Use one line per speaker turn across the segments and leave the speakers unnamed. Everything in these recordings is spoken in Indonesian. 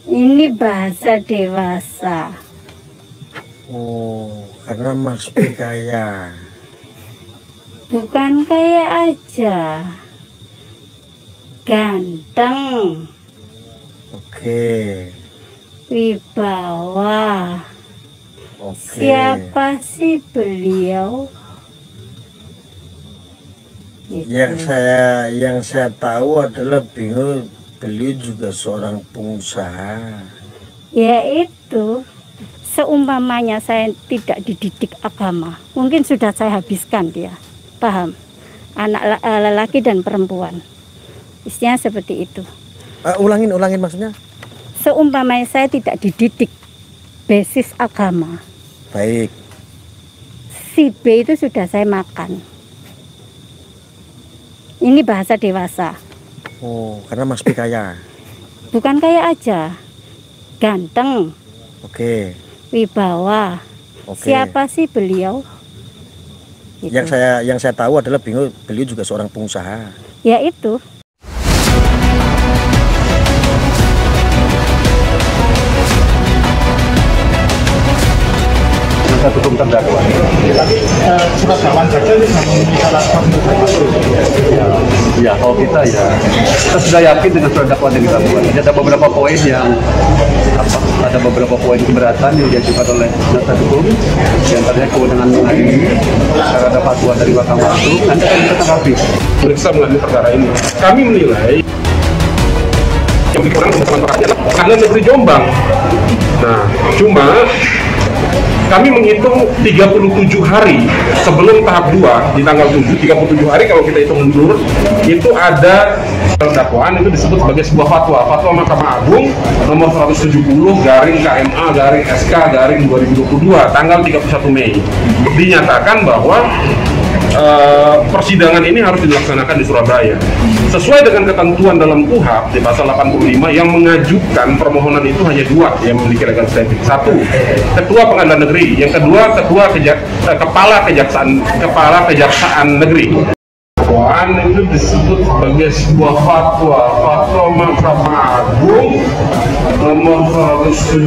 Ini bahasa dewasa.
Oh, karena Mas B kaya.
Bukan kaya aja, ganteng,
Oke.
wibawa.
Oke.
Siapa sih beliau? Gitu.
Yang saya tahu adalah beliau juga seorang pengusaha.
Yaitu, seumpamanya saya tidak dididik agama, mungkin sudah saya habiskan dia. Paham? Anak lelaki dan perempuan. Istilah seperti itu.
Ulangin maksudnya?
Seumpamanya saya tidak dididik basis agama,
Baik.
si B itu sudah saya makan. Ini bahasa dewasa.
Oh, karena Mas B kaya.
Bukan kaya aja, ganteng,
Oke.
wibawa.
Oke.
Siapa sih beliau? Gitu.
Yang saya tahu adalah beliau juga seorang pengusaha.
Yaitu.
Penasihat hukum terdakwa.
Surat dakwaan saja ini memenuhi syarat
Ya, kalau kita sudah yakin dengan surat dakwaan yang kita buat. Ada beberapa poin ada beberapa poin keberatan yang diajukan oleh penasihat hukum, di antaranya kewenangan mengadili, karena ada fatwa dari Mahkamah Agung. Nanti akan kita tanggapi.
periksa mengenai perkara ini. Kami menilai yang dikurang teman-teman adalah Pengadilan Negeri Jombang. Nah, cuma kami menghitung 37 hari sebelum tahap 2 di tanggal 7, 37 hari kalau kita hitung mundur, itu ada dakwaan itu disebut sebagai sebuah fatwa Mahkamah Agung nomor 170 garing KMA garing SK garing 2022 tanggal 31 Mei. Dinyatakan bahwa persidangan ini harus dilaksanakan di Surabaya sesuai dengan ketentuan dalam KUHP di pasal 85 yang mengajukan permohonan itu hanya 2 yang memiliki legal standing. 1, Ketua Pengadilan Negeri, yang kedua Kepala Kejaksaan Negeri. Dakwaan itu disebut sebagai sebuah fatwa Mahkamah Agung nomor 170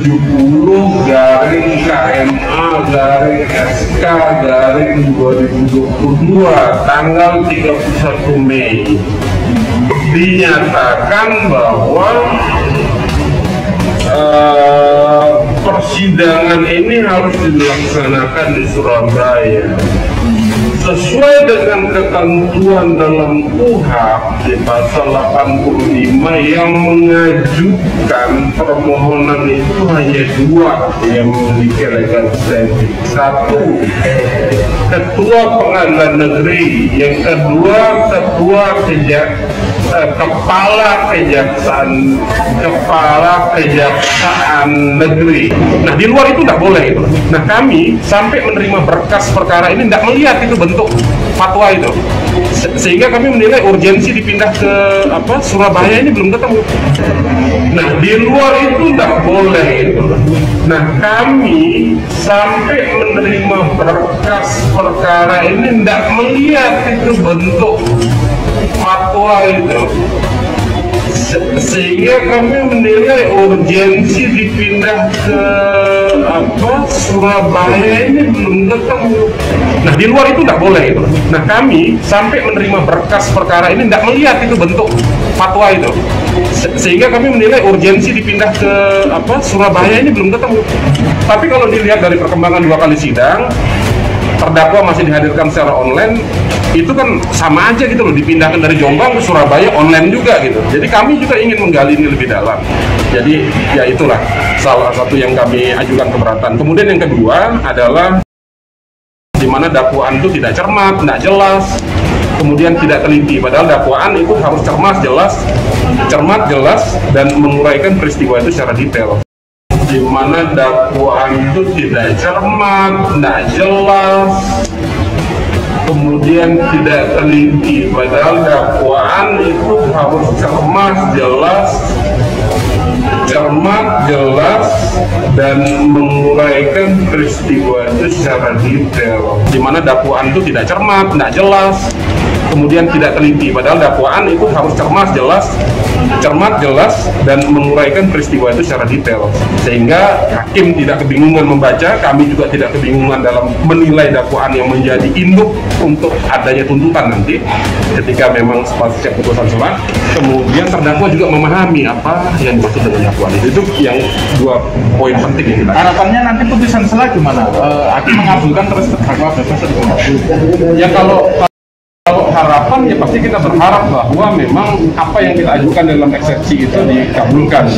garing KMA garing SK garing 2022 tanggal 31 Mei. Dinyatakan bahwa persidangan ini harus dilaksanakan di Surabaya sesuai dengan ketentuan dalam KUHP di pasal 85 yang mengajukan permohonan itu hanya 2 yang memiliki legal standing. 1, Ketua Pengadilan Negeri, yang kedua Kepala Kejaksaan Negeri. Nah, di luar itu tidak boleh itu. Nah, kami sampai menerima berkas perkara ini tidak melihat itu bentuk fatwa itu, sehingga kami menilai urgensi dipindah ke Surabaya ini belum ketemu. Nah, di luar itu tidak boleh itu. Nah, kami sampai menerima berkas perkara ini tidak melihat itu bentuk fatwa itu, sehingga kami menilai urgensi dipindah ke Surabaya ini belum ketemu. Nah, di luar itu tidak boleh itu. Nah, kami sampai menerima berkas perkara ini tidak melihat itu bentuk fatwa itu, sehingga kami menilai urgensi dipindah ke Surabaya ini belum ketemu. Tapi kalau dilihat dari perkembangan 2 kali sidang, terdakwa masih dihadirkan secara online, itu kan sama aja gitu loh, dipindahkan dari Jombang ke Surabaya online juga gitu. Jadi kami juga ingin menggali ini lebih dalam. Jadi ya itulah salah satu yang kami ajukan keberatan. Kemudian yang kedua adalah di mana dakwaan itu tidak cermat, tidak jelas, kemudian tidak teliti. Padahal dakwaan itu harus cermat, jelas, dan menguraikan peristiwa itu secara detail. Di mana dakwaan itu tidak cermat, tidak jelas, kemudian tidak teliti. Padahal dakwaan itu harus cermat, jelas, dan menguraikan peristiwa itu secara detail. Di mana dakwaan itu tidak cermat, tidak jelas, kemudian tidak teliti. Padahal dakwaan itu harus cermat, jelas, dan menguraikan peristiwa itu secara detail. Sehingga hakim tidak kebingungan membaca, kami juga tidak kebingungan dalam menilai dakwaan yang menjadi induk untuk adanya tuntutan nanti ketika memang pasca putusan selah. Kemudian terdakwa juga memahami apa yang dimaksud dengan dakwaan itu yang dua poin penting yang kita.
Harapannya nanti putusan selah gimana? Hakim mengabulkan terus terdakwa bebas atau gimana?
Ya kalau harapan ya pasti kita berharap bahwa memang apa yang kita ajukan dalam eksepsi itu dikabulkan.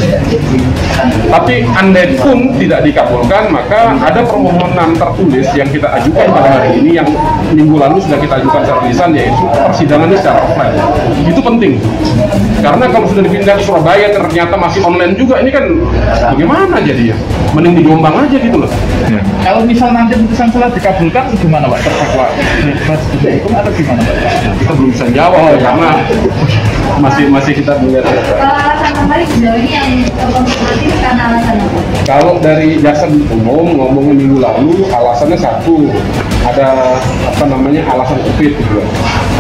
Tapi andai pun tidak dikabulkan, maka ada permohonan tertulis yang kita ajukan pada hari ini yang minggu lalu sudah kita ajukan secara lisan, yaitu persidangannya secara offline. Itu penting. Karena kalau sudah dipindah ke Surabaya ternyata masih online juga, ini kan bagaimana jadinya? Mending di Jombang aja gitu loh.
Ya. Kalau misal nanti putusan selah dikabulkan gimana Pak? Terdakwa bebas hukum atau gimana Pak?
Kita belum bisa jawab karena masih kita melihat.
Kalau alasan kembali sejauh ini yang konfirmatif karena alasan apa?
Kalau dari jaksa umum ngomongin minggu lalu alasannya satu, ada alasan COVID gitu.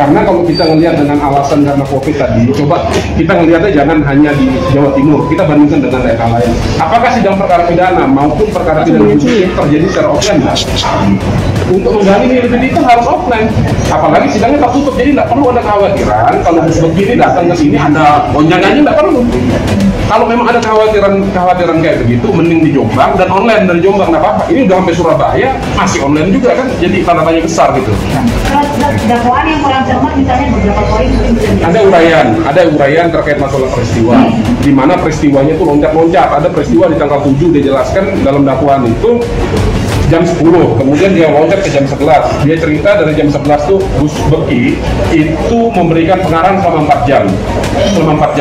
Karena kalau kita ngelihat dengan alasan karena COVID tadi, coba kita ngelihatnya jangan hanya di Jawa Timur, kita bandingkan dengan daerah lain. Apakah sidang perkara pidana maupun perkara pidana khusus terjadi secara offline? Untuk menggali nilai itu harus offline, apalagi sidangnya tertutup, jadi tidak perlu ada kekhawatiran kalau begini datang ke sini ada gonjangannya, tidak perlu. Kalau memang ada kekhawatiran kayak begitu, mending di Jombang dan online dari Jombang, nggak apa-apa. Ini udah sampai Surabaya masih online juga kan, jadi tanda tanya besar gitu.
Kalau dakwaan yang kurang cermat misalnya beberapa poin mungkin bisa
Ada uraian terkait masalah peristiwa, di mana peristiwanya itu loncat-loncat. Ada peristiwa di tanggal 7 dijelaskan dalam dakwaan itu jam 10, kemudian dia loncat ke jam 11. Dia cerita dari jam 11 tuh Gus Beki itu memberikan pengarahan selama 4 jam.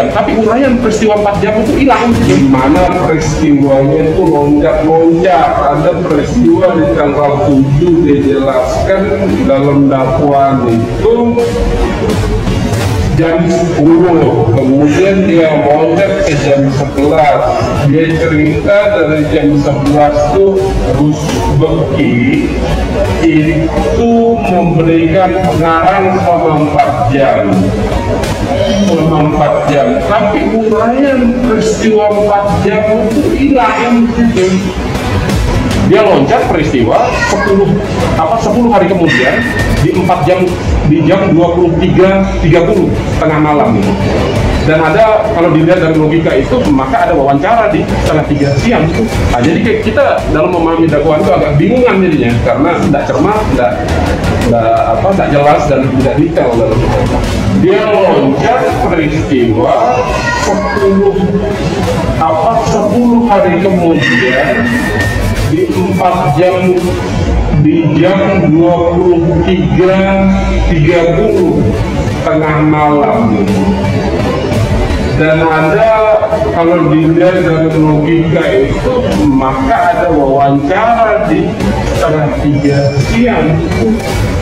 Tapi uraian peristiwa 4 jam itu hilang. Di mana peristiwanya itu loncat-loncat. Ada peristiwa di tanggal 7 dijelaskan dalam dakwaan itu jam 10, kemudian dia loncat ke jam 11. Dia cerita dari jam 11 tuh Gus Beki itu memberikan pengarahan selama 4 jam. Tapi uraian peristiwa 4 jam itu hilang gitu. Dia loncat peristiwa 10 hari kemudian di 4 jam, di jam 23.30 tengah malam gitu. Dan ada, kalau dilihat dari logika itu, maka ada wawancara di setengah 3 siang gitu. Nah, jadi kayak kita dalam memahami dakwaan itu agak bingungan jadinya, karena tidak cermat, tidak jelas dan tidak detail dalam itu. Dia loncat peristiwa 10 hari kemudian di 4 jam, di jam 23.30 tengah malam. Dan ada, kalau dilihat dari logika itu, maka ada wawancara di setengah 3 siang.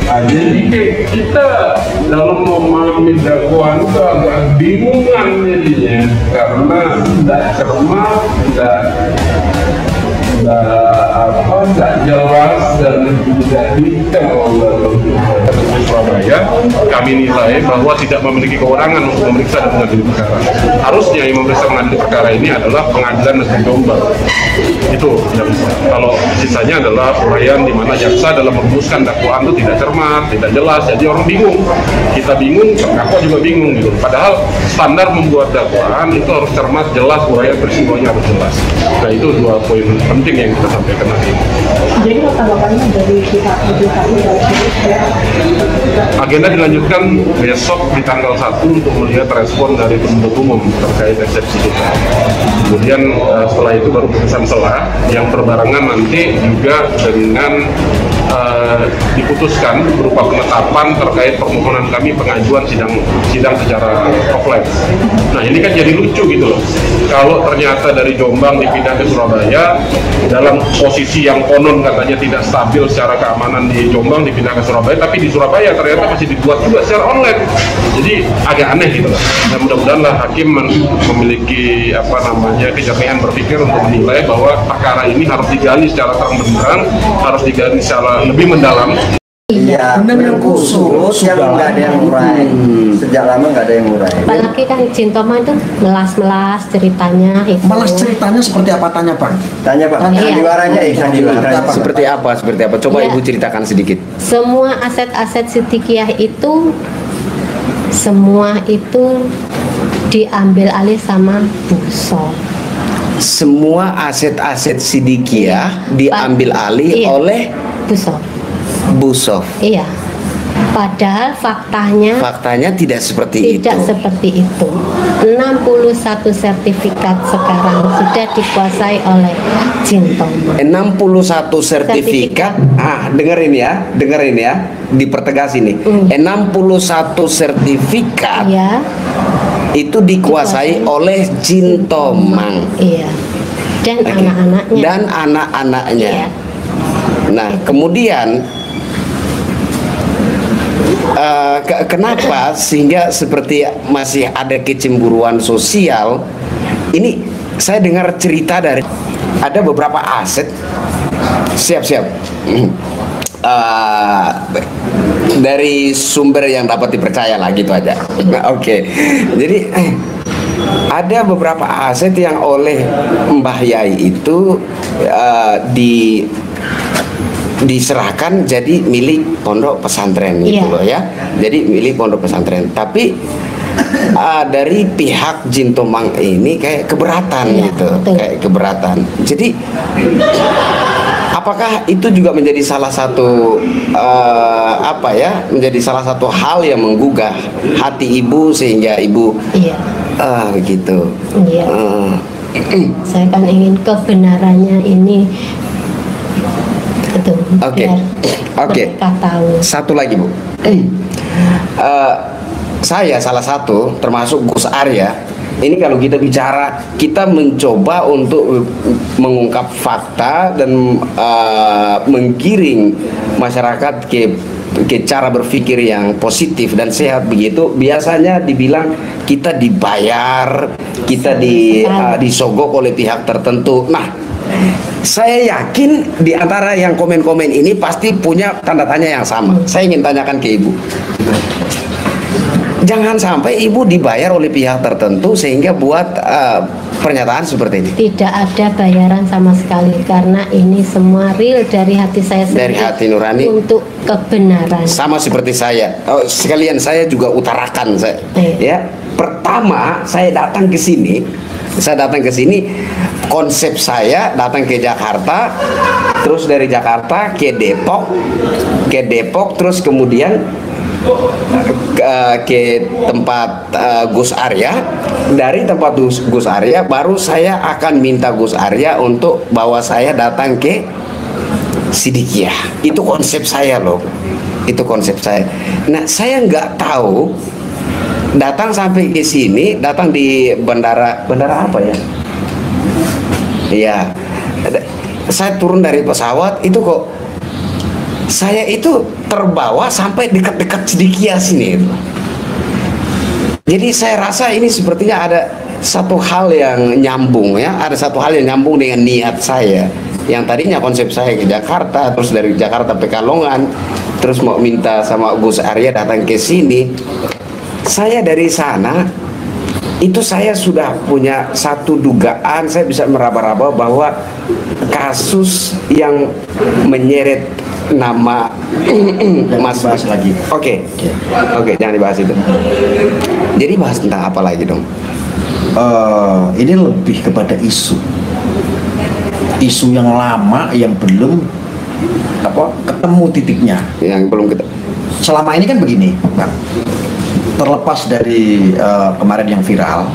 Nah, jadi kita dalam memahami dakwaan itu agak bingungan jadinya, karena tidak cermat, tidak jelas dan tidak detail. Di Surabaya, kami nilai bahwa tidak memiliki kewenangan untuk memeriksa dan mengadili perkara. Harusnya yang memeriksa mengadili perkara ini adalah Pengadilan Negeri Jombang. Itu yang bisa. Kalau sisanya adalah uraian di mana jaksa dalam merumuskan dakwaan itu tidak cermat, tidak jelas, jadi orang bingung. Kita bingung, terdakwa juga bingung gitu. Padahal standar membuat dakwaan itu harus cermat, jelas, uraian peristiwanya harus jelas. Nah, itu dua poin penting yang kita sampaikan hari ini.
Jadi tanggapannya dari pihak
agenda dilanjutkan besok di tanggal 1 untuk melihat respon dari penuntut umum terkait eksepsi kita. Kemudian setelah itu baru putusan selah yang berbarengan nanti juga dengan diputuskan berupa penetapan terkait permohonan kami pengajuan sidang secara offline. Nah, ini kan jadi lucu gitu loh. Kalau ternyata dari Jombang dipindah ke Surabaya dalam posisi yang konon katanya tidak stabil secara keamanan di Jombang, dipindah ke Surabaya, tapi di Surabaya ternyata masih dibuat juga secara online. Jadi agak aneh gitu loh. Dan mudah-mudahan lah hakim memiliki kejernihan berpikir untuk menilai bahwa perkara ini harus digali secara terang-benderang, harus digali secara lebih mendalam.
Iya, benang khusus yang nggak ada yang murai. Sejak lama nggak ada yang murai.
Apalagi kan Jintoma itu melas-melas ceritanya itu.
Malah ceritanya seperti apa, tanya Bang?
Tanya Pak,
Iya.
sandiwaranya sandiwara.
Seperti apa? Seperti apa? Coba
Iya.
Ibu ceritakan sedikit.
Semua aset-aset Sidikiyah itu semua itu diambil alih sama Buso.
Semua aset-aset Sidikiyah diambil alih
Iya.
oleh
Buso.
Busof.
Iya. Padahal faktanya
tidak seperti
tidak
itu.
seperti itu. 61 sertifikat sekarang sudah dikuasai oleh Jintoma.
61 sertifikat. Dengerin ya, dipertegas ini. 61 sertifikat
Iya.
itu dikuasai oleh Jintomang.
Iya. Dan
Oke.
anak-anaknya.
Dan anak-anaknya.
Iya.
Nah, kemudian kenapa sehingga seperti masih ada kecemburuan sosial? Ini saya dengar cerita dari ada beberapa aset. Siap. Dari sumber yang dapat dipercaya lah gitu aja. Oke. Jadi ada beberapa aset yang oleh Mbah Yai itu diserahkan jadi milik pondok pesantren gitu
Iya.
loh ya. Jadi milik pondok pesantren. Tapi dari pihak Jintomang ini kayak keberatan
Iya,
gitu,
betul.
kayak keberatan. Jadi apakah itu juga menjadi salah satu menjadi salah satu hal yang menggugah hati ibu sehingga ibu
Iya.
gitu.
Iya. Saya kan ingin kebenarannya ini itu.
Oke.
Biar
Oke.
mereka tahu.
Satu lagi Bu. Saya salah satu termasuk Gus Arya. Ini kalau kita bicara, kita mencoba untuk mengungkap fakta dan menggiring masyarakat ke cara berpikir yang positif dan sehat begitu. Biasanya dibilang kita dibayar, kita disogok oleh pihak tertentu. Nah, saya yakin di antara yang komen-komen ini pasti punya tanda tanya yang sama. Saya ingin tanyakan ke Ibu. Jangan sampai Ibu dibayar oleh pihak tertentu sehingga buat pernyataan seperti ini.
Tidak ada bayaran sama sekali karena ini semua real dari hati saya sendiri.
Dari hati nurani.
Untuk kebenaran.
Sama seperti saya. Sekalian saya juga utarakan saya. Ya, pertama saya datang ke sini. Konsep saya datang ke Jakarta, terus dari Jakarta ke Depok, terus kemudian ke tempat Gus Arya. Dari tempat Gus Arya baru saya akan minta Gus Arya untuk bawa saya datang ke Sidikiyah. Itu konsep saya loh. Itu konsep saya. Nah, saya nggak tahu datang sampai ke sini, datang di bandara apa ya? Iya. Saya turun dari pesawat itu kok saya itu terbawa sampai dekat-dekat Sidikiyah sini. Jadi saya rasa ini sepertinya ada satu hal yang nyambung ya, ada satu hal yang nyambung dengan niat saya. Yang tadinya konsep saya ke Jakarta, terus dari Jakarta Pekalongan, terus mau minta sama Gus Arya datang ke sini. Saya dari sana itu saya sudah punya satu dugaan, saya bisa meraba-raba bahwa kasus yang menyeret nama Mas
bahas lagi.
Oke, jangan dibahas itu. Jadi bahas tentang apa lagi dong?
Ini lebih kepada isu yang lama yang belum ketemu titiknya.
Yang belum ketemu.
Selama ini kan begini, Bang. Terlepas dari kemarin yang viral,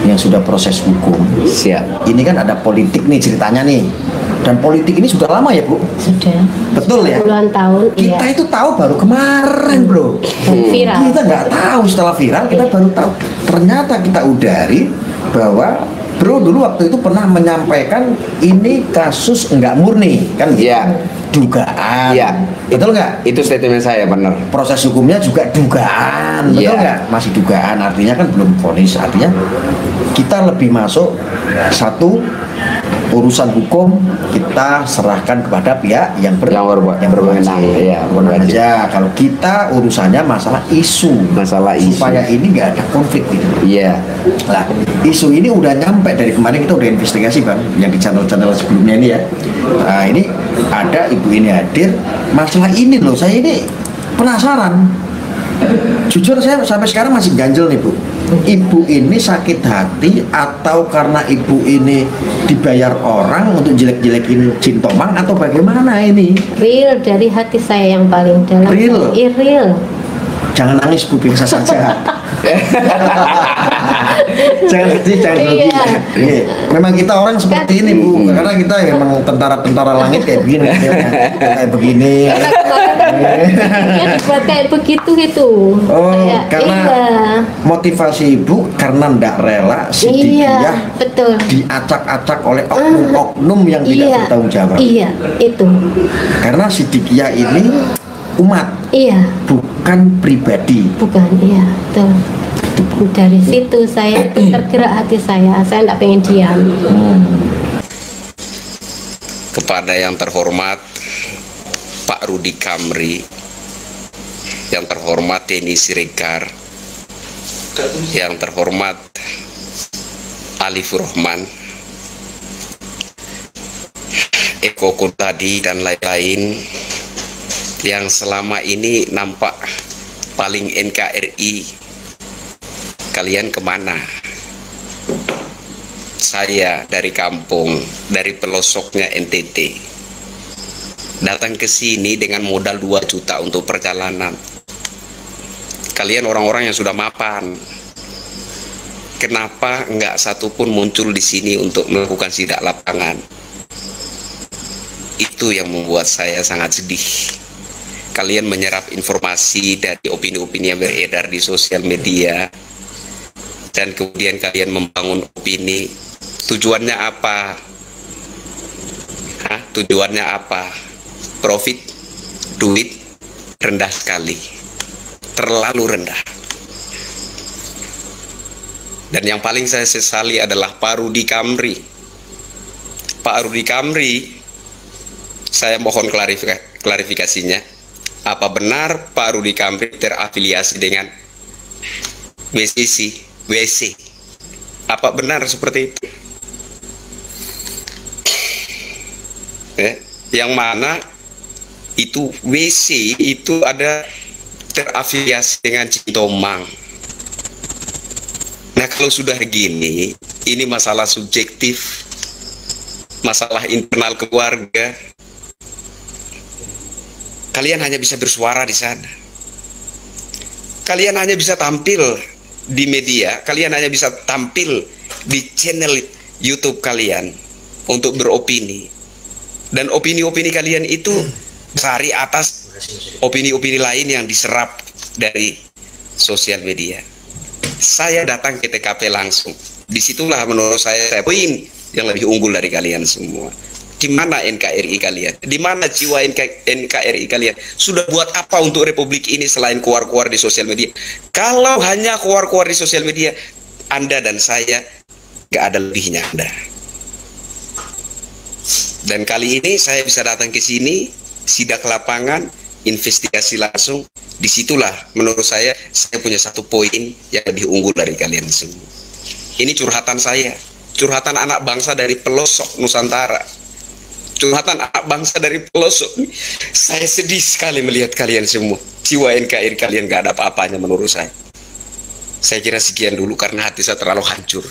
yang sudah proses hukum.
Siap.
Ini kan ada politik nih ceritanya nih. Dan politik ini sudah lama ya, Bu?
Sudah.
Betul ya?
Puluhan tahun.
Kita itu tahu baru kemarin, Bro.
Viral.
Kita nggak tahu setelah viral, kita baru tahu. Ternyata kita udari bahwa Bro dulu waktu itu pernah menyampaikan ini kasus nggak murni, kan?
Iya.
Dugaan.
Iya.
Betul nggak?
Itu statement saya, benar.
Proses hukumnya juga dugaan, betul
Iya.
nggak? Masih dugaan, artinya kan belum vonis. Artinya kita lebih masuk satu urusan hukum kita serahkan kepada pihak yang
berwenang, ya,
aja. Kalau kita urusannya masalah isu supaya ini nggak ada konflik gitu.
Iya.
Nah, isu ini udah nyampe dari kemarin, kita udah investigasi Bang, yang di channel-channel sebelumnya ini ya. Nah, ini ada ibu ini hadir, masalah ini loh, saya ini penasaran. Jujur saya sampai sekarang masih ganjel nih Bu. Ibu ini sakit hati atau karena ibu ini dibayar orang untuk jelek-jelekin Jin Tomang atau bagaimana ini?
Real dari hati saya yang paling dalam. Real.
Jangan nangis Bu, biasa saja. Jangan sedih, jangan grogi. Iya. Memang kita orang seperti ini Bu, karena kita memang tentara-tentara langit kayak begini, kayak begini.
Dibuat kayak begitu gitu.
Oh, karena motivasi Ibu karena ndak rela Sidikiyah
betul,
diacak-acak oleh oknum-oknum yang tidak bertanggung jawab.
Iya, itu.
Karena Sidikiyah ini umat, bukan pribadi.
Bukan, betul. Dari situ saya tergerak hati saya tidak pengen diam.
Kepada yang terhormat Pak Rudi Kamri, yang terhormat Denny Siregar, yang terhormat Alifur Rahman, Eko Kuntadi dan lain-lain yang selama ini nampak paling NKRI, kalian kemana? Saya dari kampung, dari pelosoknya NTT, datang ke sini dengan modal 2 juta untuk perjalanan. Kalian orang-orang yang sudah mapan, kenapa nggak satupun muncul di sini untuk melakukan sidak lapangan? Itu yang membuat saya sangat sedih. Kalian menyerap informasi dari opini-opini yang beredar di sosial media, dan kemudian kalian membangun opini. Tujuannya apa? Tujuannya apa? Profit, duit, rendah sekali, terlalu rendah. Dan yang paling saya sesali adalah Pak Rudi Kamri. Pak Rudi Kamri, saya mohon klarifikasinya. Apa benar Pak Rudi Kamri terafiliasi dengan WC? Apa benar seperti itu? Yang mana itu WC itu ada terafiliasi dengan Jin Tomang. Nah, kalau sudah begini, ini masalah subjektif, masalah internal keluarga. Kalian hanya bisa bersuara di sana. Kalian hanya bisa tampil di media, kalian hanya bisa tampil di channel YouTube kalian untuk beropini. Dan opini-opini kalian itu sehari atas opini-opini lain yang diserap dari sosial media. Saya datang ke TKP langsung. Disitulah menurut saya poin yang lebih unggul dari kalian semua. Di mana NKRI kalian? Di mana jiwa NKRI kalian? Sudah buat apa untuk Republik ini selain keluar-keluar di sosial media? Kalau hanya keluar-keluar di sosial media, Anda dan saya gak ada lebihnya Anda. Dan kali ini saya bisa datang ke sini, sidak lapangan, investigasi langsung. Disitulah menurut saya punya satu poin yang lebih unggul dari kalian semua. Ini curhatan saya, curhatan anak bangsa dari pelosok Nusantara. Curhatan anak bangsa dari pelosok. Saya sedih sekali melihat kalian semua. Jiwa NKRI kalian gak ada apa-apanya menurut saya. Saya kira sekian dulu karena hati saya terlalu hancur.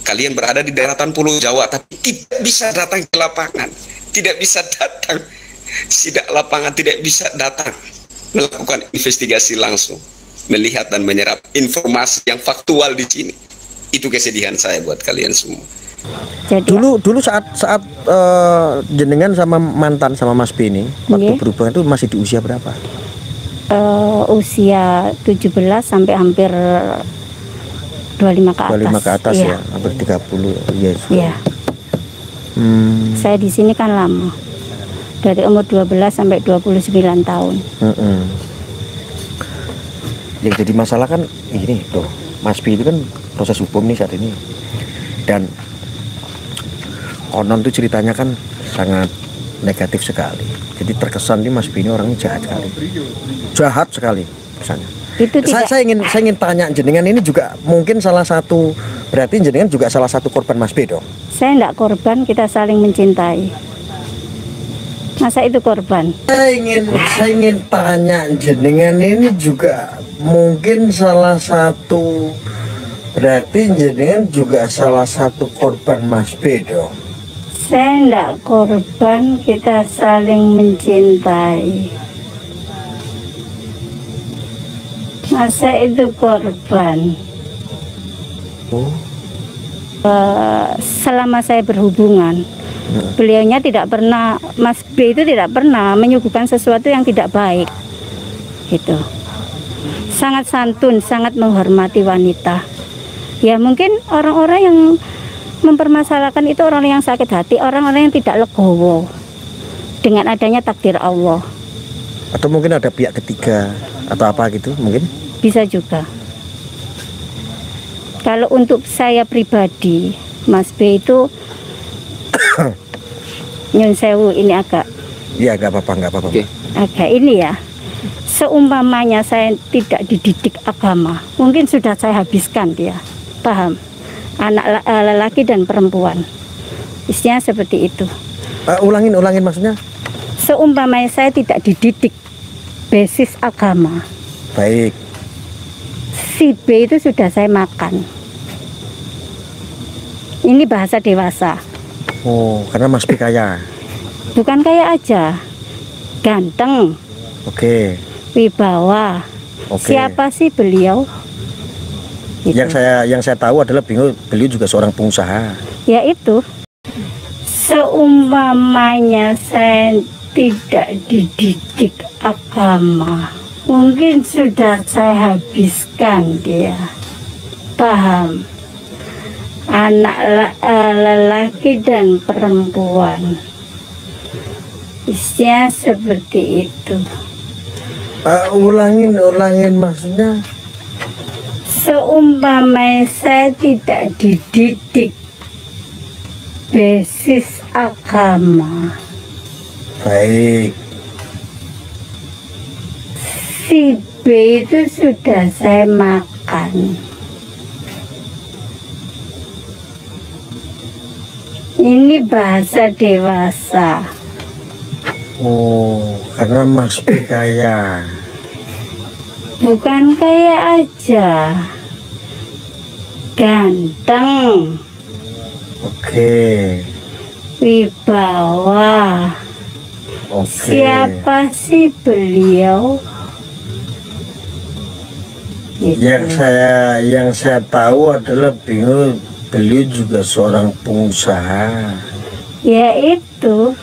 Kalian berada di daratan Pulau Jawa tapi tidak bisa datang ke lapangan, tidak bisa datang sidak lapangan, tidak bisa datang melakukan investigasi langsung, melihat dan menyerap informasi yang faktual di sini. Itu kesedihan saya buat kalian semua.
Jadi,
dulu saat jenengan sama mantan sama Mas B ini waktu berhubungan itu masih di usia berapa?
Usia 17 sampai hampir 25 ke atas.
25 ke atas ya, hampir 30 ya.
Iya. Saya di sini kan lama. Dari umur 12 sampai 29 tahun.
Yang jadi masalah kan ini loh, Mas B itu kan proses hukum nih saat ini. Dan konon tuh ceritanya kan sangat negatif sekali. Jadi terkesan nih Mas Bini orangnya jahat sekali misalnya.
Itu
Saya ingin tanya jenengan ini juga mungkin salah satu, berarti jenengan juga salah satu korban Mas B dong?
Saya enggak korban, kita saling mencintai. Masa itu korban?
Saya ingin tanya jenengan ini juga mungkin salah satu, berarti jenengan juga salah satu korban Mas B dong?
Saya enggak korban, kita saling mencintai. Masa itu korban? Selama saya berhubungan, beliaunya tidak pernah, Mas B itu tidak pernah menyuguhkan sesuatu yang tidak baik. Gitu. Sangat santun, sangat menghormati wanita. Ya mungkin orang-orang yang mempermasalahkan itu orang yang sakit hati, orang-orang yang tidak legowo dengan adanya takdir Allah.
Atau mungkin ada pihak ketiga atau apa gitu mungkin?
Bisa juga. Kalau untuk saya pribadi, Mas B itu nyun sewu ini agak.
Iya, nggak apa-apa.
Oke.
Agak ini ya. Seumpamanya saya tidak dididik agama, mungkin sudah saya habiskan dia. Paham? Anak lelaki dan perempuan. Isinya seperti itu.
Ulangin maksudnya?
Seumpamanya saya tidak dididik basis agama.
Baik.
Si B itu sudah saya makan. Ini bahasa dewasa.
Oh, karena Mas B kaya.
Bukan kaya aja. Ganteng.
Oke.
Wibawa.
Oke.
Siapa sih beliau? Gitu.
Yang saya tahu adalah beliau juga seorang pengusaha.
Ya itu. Seumpamanya saya tidak dididik agama, mungkin sudah saya habiskan dia. Paham? Anak lelaki dan perempuan. Isinya seperti itu.
Ulangin maksudnya?
Seumpamanya saya tidak dididik basis agama.
Baik.
Si B itu sudah saya makan. Ini bahasa dewasa.
Oh, karena Mas B kaya.
Bukan kaya aja, ganteng.
Oke.
Wibawa.
Oke.
Siapa sih beliau? Gitu.
Yang saya tahu adalah beliau juga seorang pengusaha.
Ya itu.